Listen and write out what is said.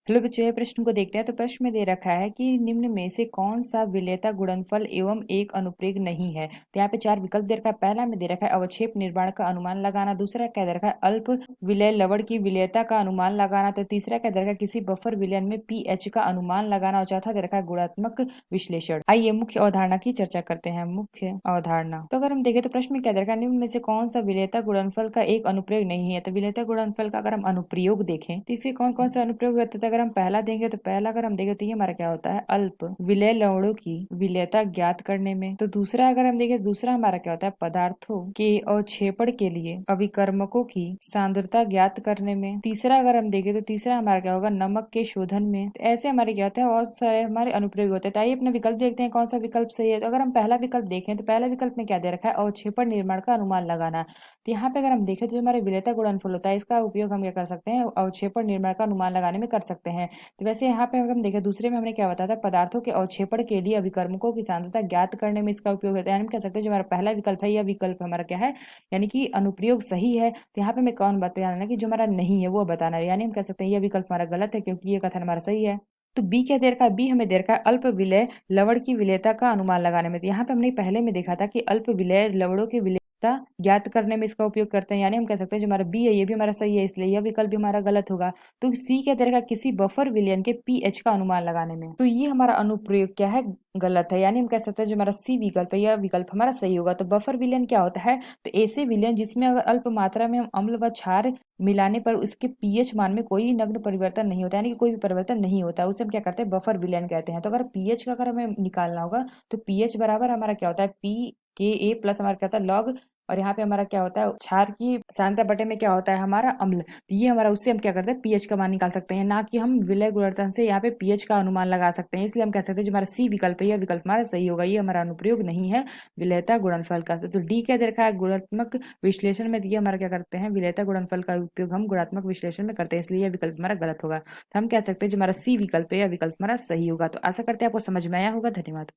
Hello बच्चों, ये प्रश्न को देखते हैं। तो प्रश्न में दे रखा है कि निम्न में से कौन सा विलेयता गुणनफल एवं एक अनुप्रयोग नहीं है। तो यहाँ पे चार विकल्प दे रखा है। पहला में दे रखा है अवक्षेप निर्माण का अनुमान लगाना, दूसरा क्या दे रखा है अल्प विलय लवण की विलेयता का अनुमान लगाना, तो तीसरा क्या दे रखा है किसी बफर विलयन में पीएच का अनुमान लगाना, और चौथा दे रखा है गुणात्मक विश्लेषण। आइए मुख्य अवधारणा की चर्चा करते हैं। मुख्य अवधारणा तो अगर हम देखें तो प्रश्न में क्या दे रखा है, निम्न में से कौन सा विलेयता गुणनफल का एक अनुप्रयोग नहीं है। तो विलेयता गुणनफल का अगर हम अनुप्रयोग देखें तो इसके कौन कौन से अनुप्रयोग होते हैं। अगर हम पहला देंगे तो पहला अगर हम देखें तो ये हमारा क्या होता है अल्प विलय लवणों की विलेयता ज्ञात करने में। तो दूसरा अगर हम देखें, दूसरा हमारा क्या होता है पदार्थों के अवक्षेपण के लिए अभिकर्मकों की सांद्रता ज्ञात करने में। तीसरा अगर हम देखें तो तीसरा हमारा क्या होगा नमक के शोधन में। तो ऐसे हमारे क्या होता है बहुत सारे हमारे अनुप्रयोग होते हैं। तो आइए अपना विकल्प देखते हैं कौन सा विकल्प सही है। तो अगर हम पहला विकल्प देखें तो पहला विकल्प में क्या दे रखा है अवक्षेपण निर्माण का अनुमान लगाना। तो यहाँ पे अगर हम देखें तो जो हमारे विलेयता गुणनफल होता है इसका उपयोग हम क्या कर सकते हैं अवक्षेपण निर्माण का अनुमान लगाने में कर सकते हैं। तो वैसे यहाँ पे अगर हम देखें दूसरे में हमने क्या बताया था पदार्थों के अवक्षेपण के लिए अभिकर्मकों की सांद्रता ज्ञात करने में इसका उपयोग होता है। यानी हम कह सकते हैं जो हमारा पहला विकल्प है यह विकल्प हमारा क्या है यानी कि अनुप्रयोग सही है। तो यहाँ पे हमें कौन बताना कि जो हमारा नहीं है वो बताना है, यानी हम कह सकते हैं यह विकल्प हमारा गलत है क्योंकि ये कथन हमारा सही है। तो बी क्या दे रखा है, बी हमें दे रखा है अल्प विलय लवण की विलेयता का अनुमान लगाने में। तो यहाँ पे हमने पहले में देखा था कि अल्प विलय लवणों की विलेयता ज्ञात करने में इसका उपयोग करते हैं, यानी हम कह सकते हैं जो हमारा बी है ये भी हमारा सही है, इसलिए यह विकल्प भी हमारा गलत होगा। तो सी क्या दे रखा है किसी बफर विलयन के पीएच का अनुमान लगाने में। तो ये हमारा अनुप्रयोग क्या है गलत है, यानी हम कह सकते हैं जो हमारा सी विकल्प है यह विकल्प हमारा सही होगा। तो बफर विलयन क्या होता है, तो ऐसे विलयन जिसमें अगर अल्प मात्रा में हम अम्ल व क्षार मिलाने पर उसके पीएच मान में कोई नग्न परिवर्तन नहीं होता, यानी कि कोई भी परिवर्तन नहीं होता, उसे हम क्या करते हैं बफर विलयन कहते हैं। तो अगर पीएच का अगर हमें निकालना होगा तो पीएच बराबर हमारा क्या होता है पी के ए प्लस हमारा क्या होता है लॉग, और यहाँ पे हमारा क्या होता है क्षार की सांद्रता बटे में क्या होता है हमारा अम्ल। तो ये हमारा उससे हम क्या करते हैं पीएच का मान निकाल सकते हैं, ना कि हम विलय गुणन से यहाँ पे पीएच का अनुमान लगा सकते हैं। इसलिए हम कह सकते हैं जो हमारा सी विकल्प है यह विकल्प हमारा सही होगा, ये हमारा अनुप्रयोग नहीं है विलेयता गुणनफल का। तो डी क्या दे रखा है गुणात्मक विश्लेषण में, ये हमारा क्या करते हैं विलेयता गुणनफल का उपयोग हम गुणात्मक विश्लेषण में करते हैं, इसलिए यह विकल्प हमारा गलत होगा। तो हम कह सकते हैं जो हमारा सी विकल्प है यह विकल्प हमारा सही होगा। तो आशा करते हैं आपको समझ में आया होगा। धन्यवाद।